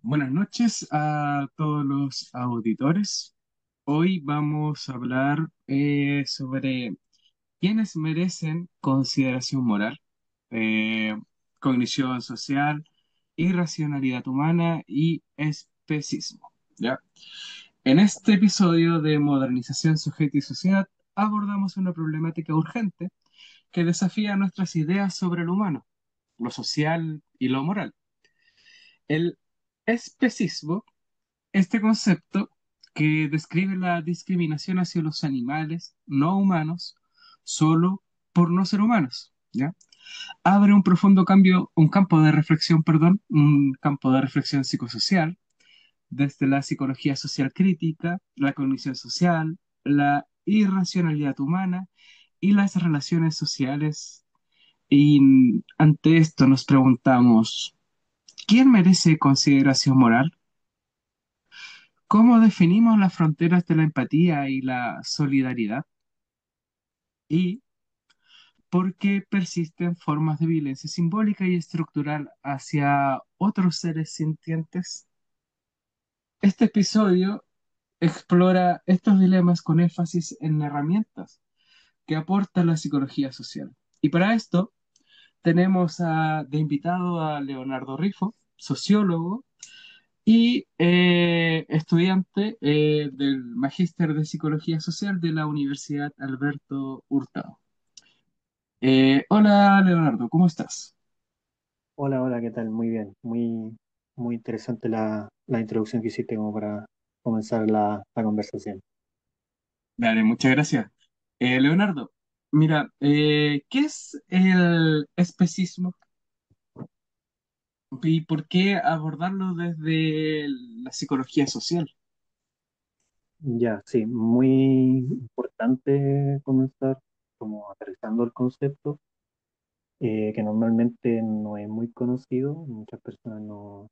Buenas noches a todos los auditores. Hoy vamos a hablar sobre quiénes merecen consideración moral, eh, cognición social, irracionalidad humana y especismo. ¿Ya? En este episodio de Modernización, Sujeto y Sociedad abordamos una problemática urgente que desafía nuestras ideas sobre lo humano, lo social y lo moral. El especismo. Este concepto, que describe la discriminación hacia los animales no humanos solo por no ser humanos, ¿ya? Abre un profundo cambio, un campo de reflexión, perdón, un campo de reflexión psicosocial, desde la psicología social crítica, la cognición social, la irracionalidad humana y las relaciones sociales. Y ante esto nos preguntamos, ¿quién merece consideración moral? ¿Cómo definimos las fronteras de la empatía y la solidaridad? ¿Y por qué persisten formas de violencia simbólica y estructural hacia otros seres sintientes? Este episodio explora estos dilemas con énfasis en herramientas que aporta la psicología social. Y para esto tenemos de invitado a Leonardo Rifo, sociólogo y estudiante del Magíster de Psicología Social de la Universidad Alberto Hurtado. Hola Leonardo, ¿cómo estás? Hola, hola, ¿qué tal? Muy bien, muy interesante la introducción que hiciste como para comenzar la conversación. Dale, muchas gracias. Leonardo, mira, ¿qué es el especismo y por qué abordarlo desde la psicología social? Ya, sí, muy importante comenzar como aterrizando el concepto, que normalmente no es muy conocido, muchas personas no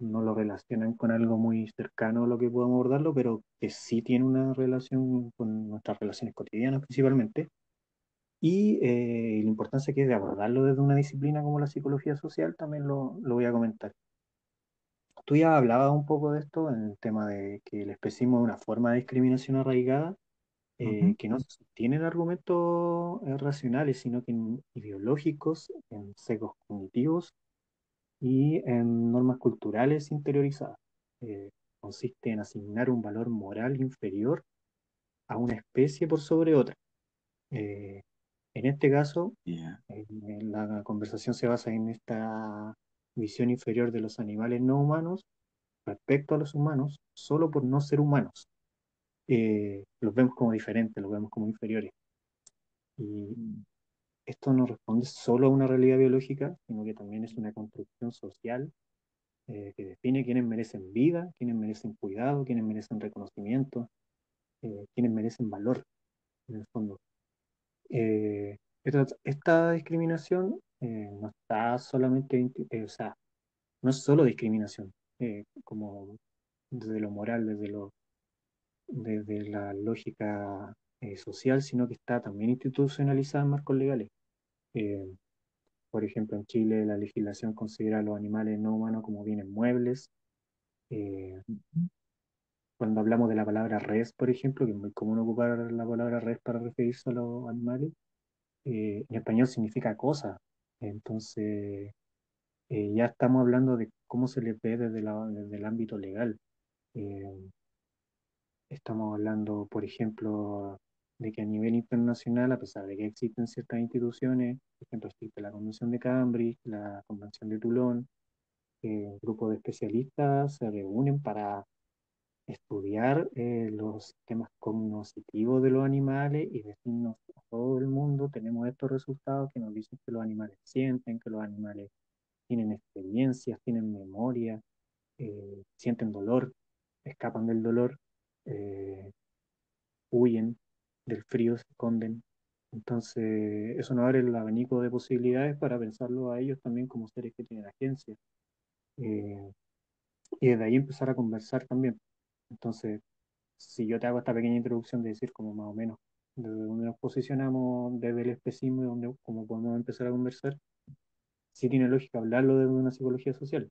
lo relacionan con algo muy cercano a lo que podamos abordarlo, pero que sí tiene una relación con nuestras relaciones cotidianas principalmente. Y la importancia que es de abordarlo desde una disciplina como la psicología social también lo voy a comentar. Tú ya hablabas un poco de esto en el tema de que el especismo es una forma de discriminación arraigada, Ujú. que no se sostiene en argumentos racionales, sino que en ideológicos, en sesgos cognitivos y en normas culturales interiorizadas. Eh, Consiste en asignar un valor moral inferior a una especie por sobre otra. Eh, en este caso, Ya. la conversación se basa en esta visión inferior de los animales no humanos respecto a los humanos solo por no ser humanos. Los vemos como diferentes, los vemos como inferiores. Y Mm. esto no responde solo a una realidad biológica, sino que también es una construcción social que define quiénes merecen vida, quiénes merecen cuidado, quiénes merecen reconocimiento, quiénes merecen valor, en el fondo. Esta discriminación no está solamente, o sea, no es solo discriminación, como desde lo moral, desde la lógica social, sino que está también institucionalizada en marcos legales. Eh, por ejemplo, en Chile la legislación considera a los animales no humanos como bienes muebles. Eh, Cuando hablamos de la palabra res, por ejemplo, que es muy común ocupar la palabra res para referirse a los animales, en español significa cosa. Entonces, ya estamos hablando de cómo se le ve desde el ámbito legal. Eh, Estamos hablando, por ejemplo, de que a nivel internacional, a pesar de que existen ciertas instituciones, por ejemplo, existe la Convención de Cambridge, la Convención de Toulon, un grupo de especialistas se reúnen para estudiar los sistemas cognitivos de los animales y decirnos a todo el mundo, tenemos estos resultados que nos dicen que los animales sienten, que los animales tienen experiencias, tienen memoria, sienten dolor, escapan del dolor. eh, Huyen del frío, se esconden. Entonces, eso nos abre el abanico de posibilidades para pensarlo a ellos también como seres que tienen agencia. eh, y desde ahí empezar a conversar también. Entonces, si yo te hago esta pequeña introducción de decir como más o menos desde donde nos posicionamos, desde el especismo, donde, cómo podemos empezar a conversar, sí tiene lógica hablarlo de una psicología social,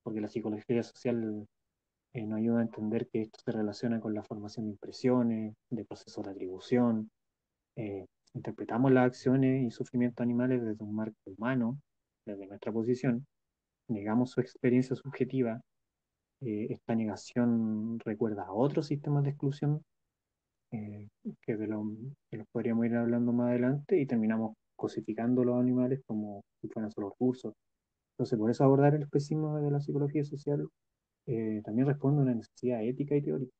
porque la psicología social nos ayuda a entender que esto se relaciona con la formación de impresiones, de procesos de atribución. eh, Interpretamos las acciones y sufrimientos animales desde un marco humano, desde nuestra posición, negamos su experiencia subjetiva. Esta negación recuerda a otros sistemas de exclusión, eh, que los podríamos ir hablando más adelante, y terminamos cosificando los animales como si fueran solo recursos. Entonces, por eso abordar el especismo de la psicología social también responde a una necesidad ética y teórica.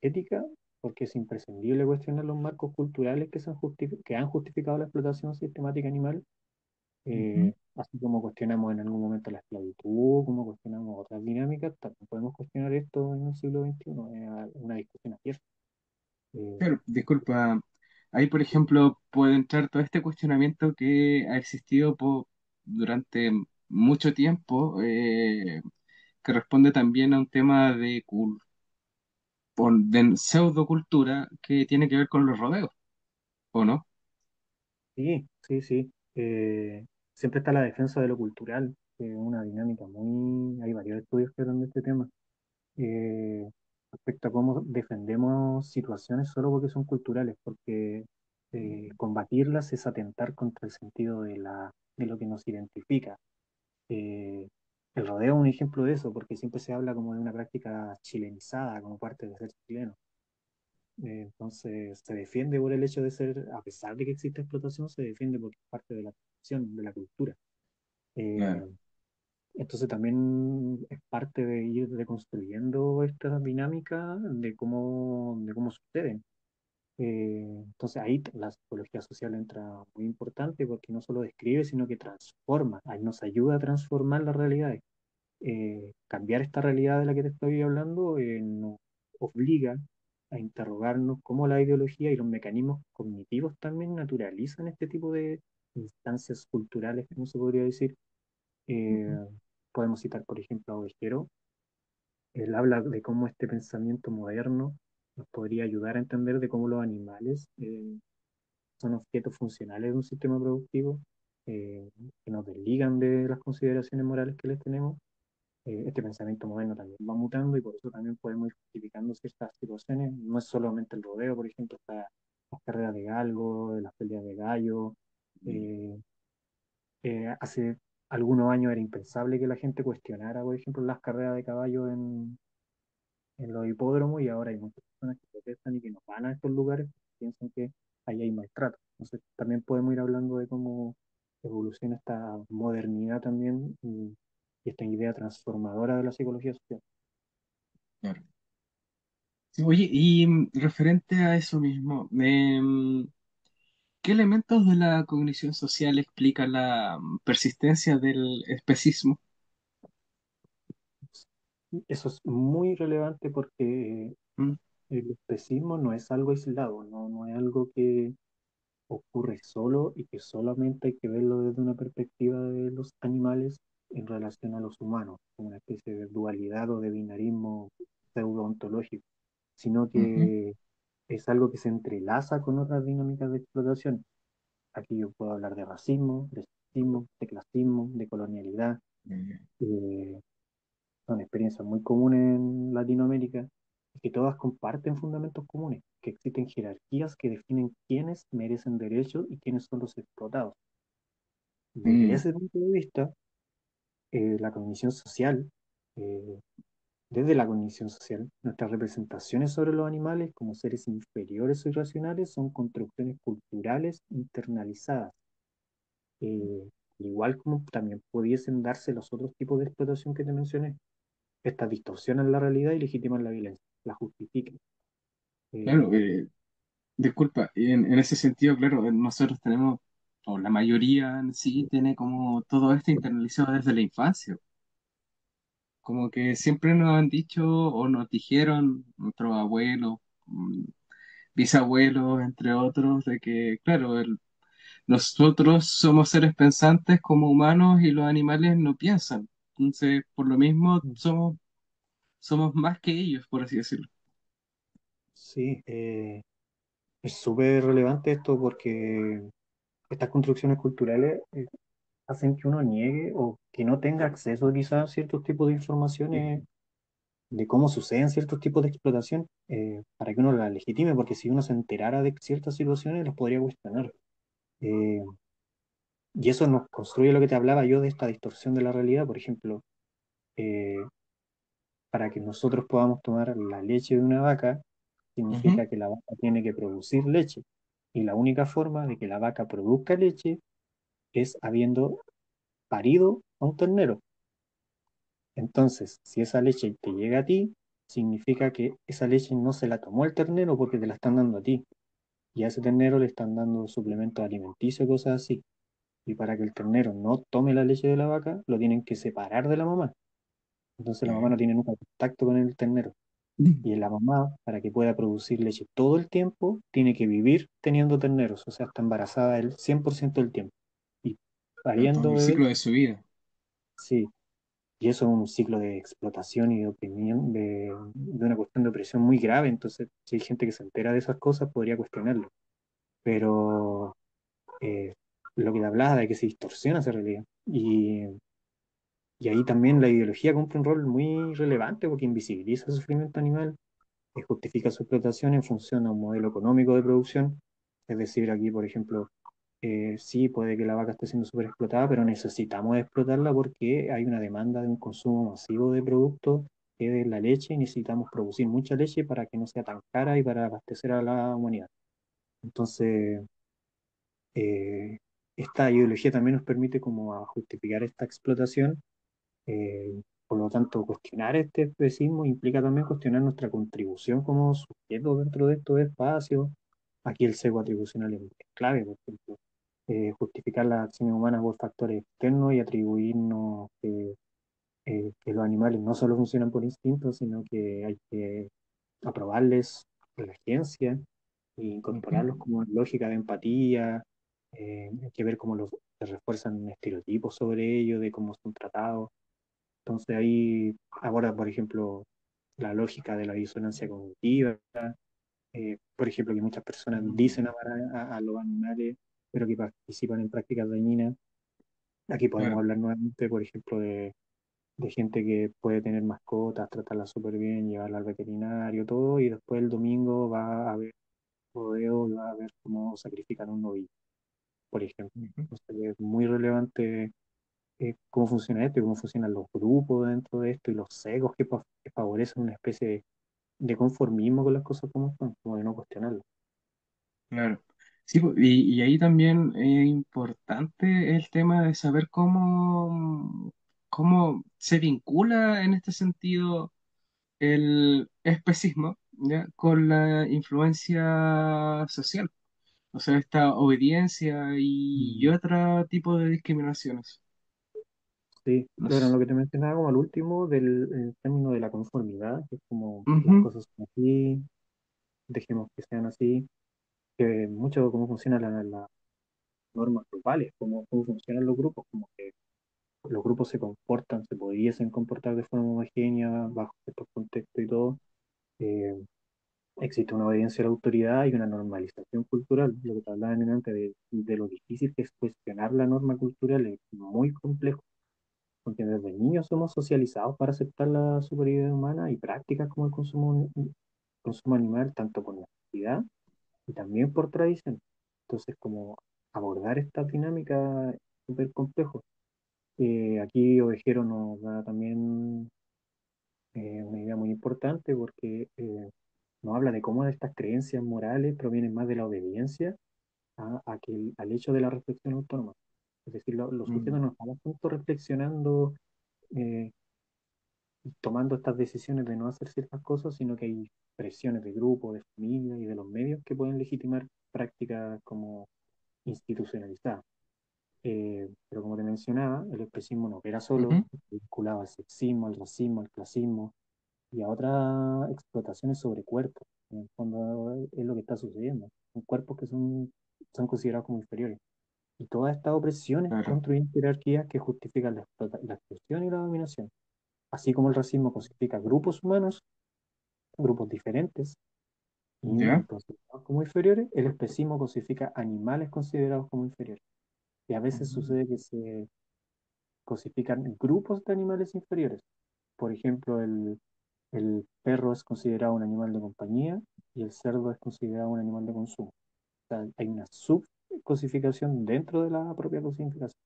Ética, porque es imprescindible cuestionar los marcos culturales que han justificado la explotación sistemática animal, Ujú. así como cuestionamos en algún momento la esclavitud, como cuestionamos otras dinámicas, también podemos cuestionar esto en el siglo XXI, una discusión abierta. Eh, Claro, disculpa. Ahí, por ejemplo, puede entrar todo este cuestionamiento que ha existido durante mucho tiempo, que responde también a un tema de pseudocultura que tiene que ver con los rodeos, ¿o no? sí, sí, sí. Siempre está la defensa de lo cultural, que es una dinámica muy... Hay varios estudios que hablan de este tema, eh, respecto a cómo defendemos situaciones solo porque son culturales, porque combatirlas es atentar contra el sentido de lo que nos identifica. Eh, el rodeo es un ejemplo de eso, porque siempre se habla como de una práctica chilenizada, como parte de ser chileno. Entonces se defiende por el hecho de ser, a pesar de que existe explotación, se defiende porque es parte de la tradición, de la cultura. Claro, Eh, entonces también es parte de ir reconstruyendo esta dinámica de cómo suceden. Entonces ahí la psicología social entra muy importante, porque no solo describe, sino que transforma, ahí nos ayuda a transformar las realidades. Cambiar esta realidad de la que te estoy hablando nos obliga a interrogarnos cómo la ideología y los mecanismos cognitivos también naturalizan este tipo de instancias culturales, como se podría decir. Eh, Podemos citar, por ejemplo, a Ovejero. Él habla de cómo este pensamiento moderno nos podría ayudar a entender de cómo los animales son objetos funcionales de un sistema productivo, que nos desligan de las consideraciones morales que les tenemos. Este pensamiento moderno también va mutando, y por eso también podemos ir justificando ciertas situaciones. No es solamente el rodeo, por ejemplo, está las carreras de galgo, las peleas de gallo. Eh, Hace algunos años era impensable que la gente cuestionara, por ejemplo, las carreras de caballo en los hipódromos, y ahora hay muchas personas que protestan y que no van a estos lugares porque piensan que ahí hay maltrato. Entonces, también podemos ir hablando de cómo evoluciona esta modernidad también, y esta idea transformadora de la psicología social. claro. Sí, oye, y referente a eso mismo, ¿qué elementos de la cognición social explican la persistencia del especismo? Eso es muy relevante, porque ¿Mm? el especismo no es algo aislado, no es algo que ocurre solo y que solamente hay que verlo desde una perspectiva de los animales en relación a los humanos, como una especie de dualidad o de binarismo pseudo-ontológico, sino Ujú. que es algo que se entrelaza con otras dinámicas de explotación. Aquí yo puedo hablar de racismo, de sexismo, de clasismo, de colonialidad. eh, Son experiencias muy comunes en Latinoamérica, y que todas comparten fundamentos comunes, que existen jerarquías que definen quiénes merecen derechos y quiénes son los explotados. Desde Mm, ese punto de vista, la cognición social, eh, desde la cognición social, nuestras representaciones sobre los animales como seres inferiores o irracionales son construcciones culturales internalizadas, al igual como también pudiesen darse los otros tipos de explotación que te mencioné. Estas distorsionan la realidad y legitiman la violencia, la justifican. claro, Eh, disculpa, y en ese sentido, claro, nosotros tenemos, o la mayoría en sí, tiene como todo esto internalizado desde la infancia. Como que siempre nos han dicho o nos dijeron nuestros abuelos, bisabuelos, entre otros, de que, claro, nosotros somos seres pensantes como humanos y los animales no piensan. Entonces, por lo mismo, somos más que ellos, por así decirlo. sí, es súper relevante esto, porque estas construcciones culturales hacen que uno niegue o que no tenga acceso quizás a ciertos tipos de informaciones de cómo suceden ciertos tipos de explotación, para que uno la legitime, porque si uno se enterara de ciertas situaciones, las podría cuestionar. Eh, y eso nos construye lo que te hablaba yo de esta distorsión de la realidad. Por ejemplo, eh, para que nosotros podamos tomar la leche de una vaca, Ujú. significa que la vaca tiene que producir leche. Y la única forma de que la vaca produzca leche es habiendo parido a un ternero. Entonces, si esa leche te llega a ti, significa que esa leche no se la tomó el ternero porque te la están dando a ti. Y a ese ternero le están dando suplementos alimenticios, cosas así. Y para que el ternero no tome la leche de la vaca, lo tienen que separar de la mamá. Entonces la mamá Ya. no tiene nunca contacto con el ternero. Y la mamá, para que pueda producir leche todo el tiempo, tiene que vivir teniendo terneros. O sea, está embarazada el 100% del tiempo. Y Pero todo pariendo el bebés, ciclo de su vida. sí. Y eso es un ciclo de explotación y de opinión, de una cuestión de opresión muy grave. Entonces, si hay gente que se entera de esas cosas, podría cuestionarlo. Pero eh, lo que te hablaba de que se distorsiona esa realidad. Y ahí también la ideología cumple un rol muy relevante porque invisibiliza el sufrimiento animal, justifica su explotación en función a un modelo económico de producción. Es decir, aquí, por ejemplo, sí, puede que la vaca esté siendo súper explotada, pero necesitamos explotarla porque hay una demanda de un consumo masivo de productos, que es la leche, y necesitamos producir mucha leche para que no sea tan cara y para abastecer a la humanidad. Entonces, eh, esta ideología también nos permite como a justificar esta explotación. Por lo tanto, cuestionar este especismo implica también cuestionar nuestra contribución como sujetos dentro de estos espacios. Aquí el sesgo atribucional es clave, por ejemplo. Justificar las acciones humanas por factores externos y atribuirnos que los animales no solo funcionan por instinto, sino que hay que aprobarles la agencia e Ujú. incorporarlos como en lógica de empatía. Hay que ver cómo se refuerzan estereotipos sobre ellos, de cómo son tratados. Entonces ahí aborda, por ejemplo, la lógica de la disonancia cognitiva, por ejemplo, que muchas personas Mm. dicen amar a los animales, pero que participan en prácticas dañinas. Aquí podemos Claro. hablar nuevamente, por ejemplo, de gente que puede tener mascotas, tratarlas súper bien, llevarla al veterinario, todo, y después el domingo va a ver rodeo y va a ver cómo sacrifican un novillo, por ejemplo. Ujú. Entonces es muy relevante cómo funciona esto y cómo funcionan los grupos dentro de esto y los sesgos que favorecen una especie de conformismo con las cosas como son, como de no cuestionarlo. Claro. Sí, y ahí también es importante el tema de saber cómo se vincula en este sentido el especismo, ¿ya? Con la influencia social, o sea, esta obediencia y Mm. otro tipo de discriminaciones. Sí, No bueno, sé. lo que te mencionaba como al último del el término de la conformidad, que es como las Ujú. cosas son así, dejemos que sean así, que mucho cómo funcionan las normas grupales, cómo funcionan los grupos, como que los grupos se comportan, se pudiesen comportar de forma homogénea bajo estos contextos y todo. eh, Existe una obediencia a la autoridad y una normalización cultural. Lo que te hablaba antes de lo difícil que es cuestionar la norma cultural es muy complejo, porque desde niños somos socializados para aceptar la superioridad humana y prácticas como el consumo animal, tanto por necesidad y también por tradición. Entonces, como abordar esta dinámica es súper complejo. Aquí Ovejero nos da también una idea muy importante porque nos habla de cómo estas creencias morales provienen más de la obediencia al hecho de la reflexión autónoma. Es decir, los sujetos Mm. no estamos juntos reflexionando eh, y tomando estas decisiones de no hacer ciertas cosas, sino que hay presiones de grupo, de familia y de los medios que pueden legitimar prácticas como institucionalizadas. Pero como te mencionaba, el especismo no opera solo, Ujú. vinculado al sexismo, al racismo, al clasismo y a otras explotaciones sobre cuerpos. En el fondo es lo que está sucediendo. Son cuerpos que son considerados como inferiores. Y todas estas opresiones Claro. construyen jerarquías que justifican la explotación y la dominación. Así como el racismo cosifica grupos humanos, grupos diferentes y ¿Ya? considerados como inferiores, el especismo cosifica animales considerados como inferiores. Y a veces Mm. sucede cosifican grupos de animales inferiores. Por ejemplo, el perro es considerado un animal de compañía y el cerdo es considerado un animal de consumo. O sea, hay una subcosificación dentro de la propia cosificación.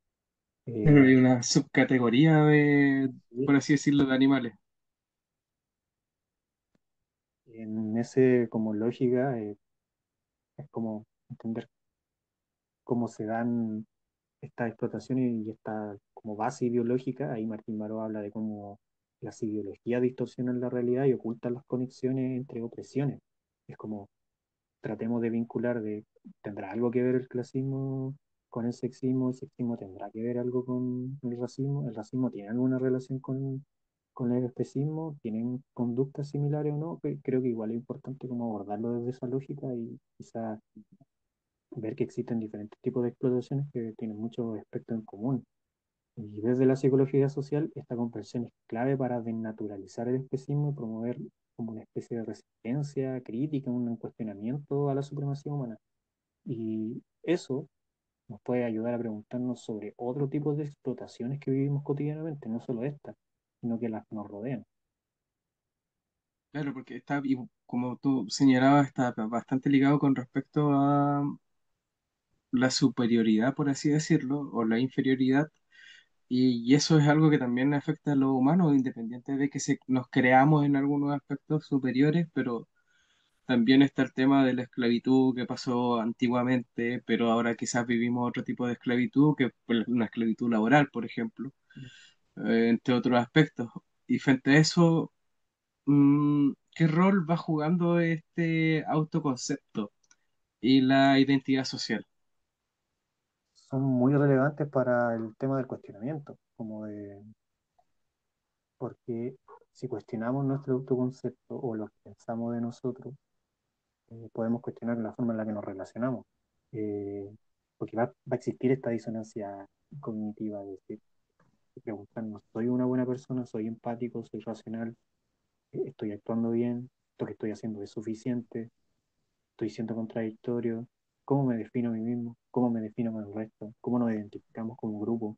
Pero Eh, hay una subcategoría de, y por así decirlo, de animales. en ese como lógica es como entender cómo se dan estas explotaciones y esta como base ideológica. Ahí Martín Baró habla de cómo las ideologías distorsionan la realidad y ocultan las conexiones entre opresiones. Es como tratemos de vincular de, ¿tendrá algo que ver el clasismo con el sexismo tendrá que ver algo con el racismo tiene alguna relación con el especismo, tienen conductas similares o no? Creo que igual es importante como abordarlo desde esa lógica y quizá ver que existen diferentes tipos de explotaciones que tienen muchos aspectos en común. Y desde la psicología social, esta comprensión es clave para desnaturalizar el especismo y promover como una especie de resistencia crítica, un cuestionamiento a la supremacía humana. Y eso nos puede ayudar a preguntarnos sobre otro tipo de explotaciones que vivimos cotidianamente, no solo estas, sino que las que nos rodean. Claro, porque está, y como tú señalabas, está bastante ligado con respecto a la superioridad, por así decirlo, o la inferioridad. Y eso es algo que también afecta a los humanos, independiente de que nos creamos en algunos aspectos superiores, pero también está el tema de la esclavitud que pasó antiguamente, pero ahora quizás vivimos otro tipo de esclavitud, que es una esclavitud laboral, por ejemplo, entre otros aspectos. Y frente a eso, ¿qué rol va jugando este autoconcepto y la identidad social? Son muy relevantes para el tema del cuestionamiento, como de, porque si cuestionamos nuestro autoconcepto o lo que pensamos de nosotros, podemos cuestionar la forma en la que nos relacionamos. Eh, Porque va a existir esta disonancia cognitiva de decir, de preguntarnos, ¿soy una buena persona? ¿Soy empático? ¿Soy racional? ¿Estoy actuando bien? ¿Esto que estoy haciendo es suficiente? ¿Estoy siendo contradictorio? ¿Cómo me defino a mí mismo? ¿Cómo me defino con el resto? ¿Cómo nos identificamos como grupo?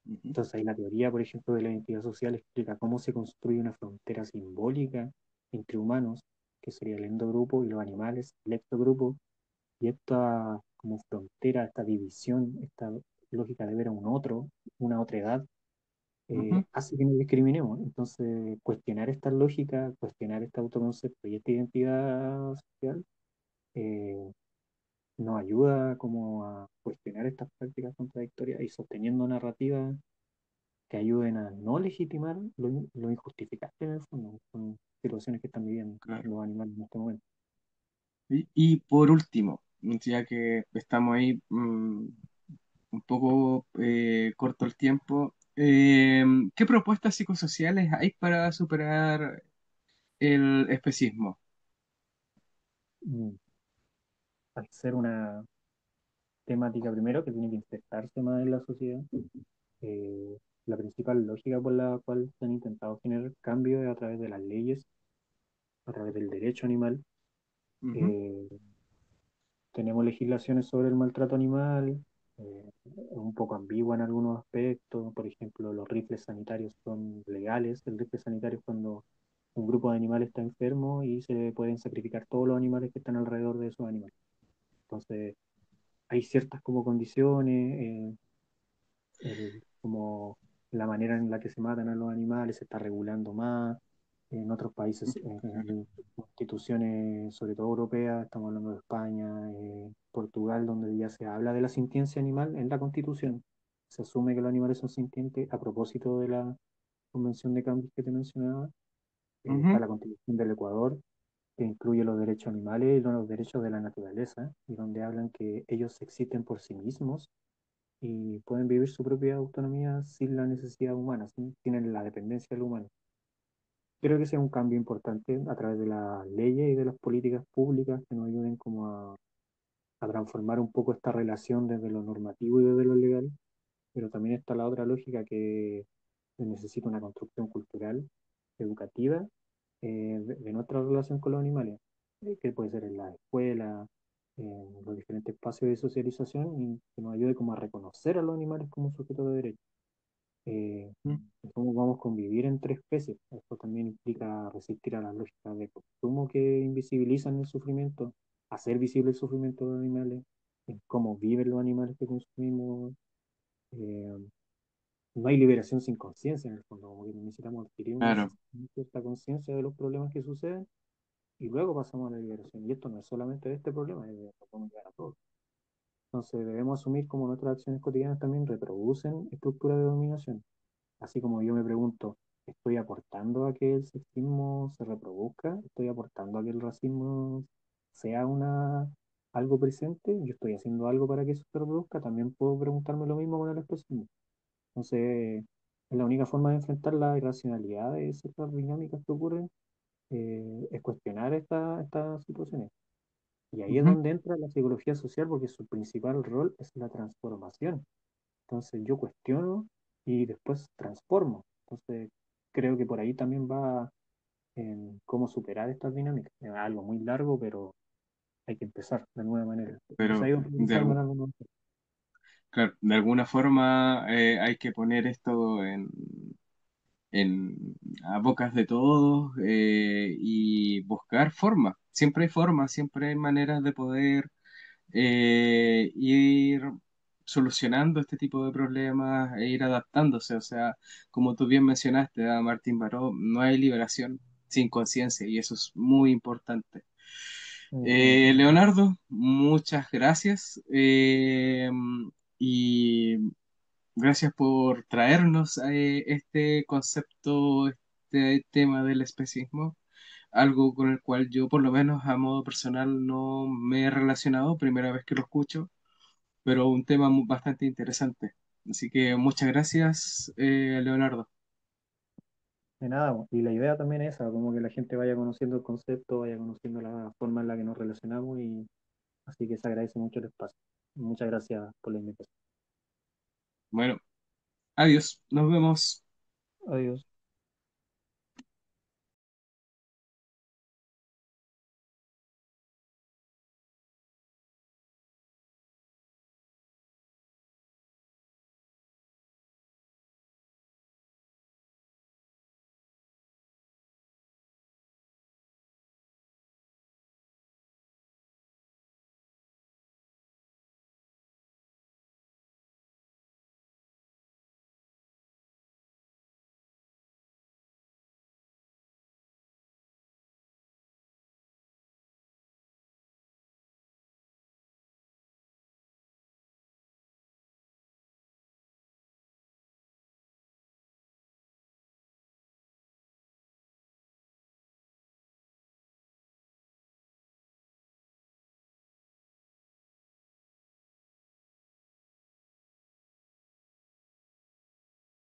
Ujú, Entonces, ahí la teoría, por ejemplo, de la identidad social explica cómo se construye una frontera simbólica entre humanos, que sería el endogrupo, y los animales, el ectogrupo, y esta como frontera, esta división, esta lógica de ver a un otro, una otra edad, ujú. hace que nos discriminemos. Entonces, cuestionar esta lógica, cuestionar este autoconcepto y esta identidad social, eh, nos ayuda como a cuestionar estas prácticas contradictorias y sosteniendo narrativas que ayuden a no legitimar lo injustificable en el fondo, con situaciones que están viviendo Claro. los animales en este momento. Y por último, ya que estamos ahí un poco corto el tiempo, ¿qué propuestas psicosociales hay para superar el especismo? Mm, Al ser una temática primero que tiene que insertarse más en la sociedad, la principal lógica por la cual se han intentado generar cambios es a través de las leyes, a través del derecho animal. Ujú, Eh, Tenemos legislaciones sobre el maltrato animal, un poco ambigua en algunos aspectos. Por ejemplo, los rifles sanitarios son legales. El rifle sanitario es cuando un grupo de animales está enfermo y se pueden sacrificar todos los animales que están alrededor de esos animales. Entonces, hay ciertas como condiciones, como la manera en la que se matan a los animales se está regulando más. En otros países, claro. en instituciones, sobre todo europeas, estamos hablando de España, Portugal, donde ya se habla de la sintiencia animal en la Constitución. Se asume que los animales son sintientes a propósito de la Convención de Cambios que te mencionaba. Está Ujú, la Constitución del Ecuador, que incluye los derechos animales y los derechos de la naturaleza, y donde hablan que ellos existen por sí mismos y pueden vivir su propia autonomía sin la necesidad humana, tienen la dependencia del humano. Creo que sea un cambio importante a través de las leyes y de las políticas públicas que nos ayuden como a transformar un poco esta relación desde lo normativo y desde lo legal, pero también está la otra lógica que se necesita una construcción cultural, educativa, de nuestra relación con los animales, que puede ser en la escuela, en los diferentes espacios de socialización y que nos ayude como a reconocer a los animales como sujetos de derecho. especie. Esto también implica resistir a las lógicas de consumo que invisibilizan el sufrimiento, hacer visible el sufrimiento de los animales, en cómo viven los animales que consumimos. eh, no hay liberación sin conciencia en el fondo, como que necesitamos adquirir claro, una cierta conciencia de los problemas que suceden y luego pasamos a la liberación. Y esto no es solamente de este problema, es de lo podemos llegar a todos. Entonces debemos asumir como nuestras acciones cotidianas también reproducen estructuras de dominación. Así como yo me pregunto, ¿estoy aportando a que el sexismo se reproduzca? ¿Estoy aportando a que el racismo sea algo presente? ¿Yo estoy haciendo algo para que eso se reproduzca? También puedo preguntarme lo mismo con el especismo. Entonces, es la única forma de enfrentar la irracionalidad de ciertas dinámicas que ocurren, es cuestionar estas situaciones. Y ahí es ujú, donde entra la psicología social, porque su principal rol es la transformación. Entonces yo cuestiono y después transformo. Entonces creo que por ahí también va en cómo superar estas dinámicas. Es algo muy largo, pero hay que empezar de alguna manera. Quizá pero hay que de, profundizar más en algo. claro, de alguna forma hay que poner esto a bocas de todos y buscar formas. Siempre hay formas, siempre hay maneras de poder ir solucionando este tipo de problemas e ir adaptándose. O sea, como tú bien mencionaste, a Martín Baró, no hay liberación sin conciencia y eso es muy importante. Ujú. Leonardo, muchas gracias y gracias por traernos este concepto, este tema del especismo, algo con el cual yo por lo menos a modo personal no me he relacionado, primera vez que lo escucho, pero un tema bastante interesante. Así que muchas gracias, Leonardo. De nada, po. Y la idea también es esa, como que la gente vaya conociendo el concepto, vaya conociendo la forma en la que nos relacionamos y así que se agradece mucho el espacio. Muchas gracias por la invitación. Bueno, adiós, nos vemos. Adiós.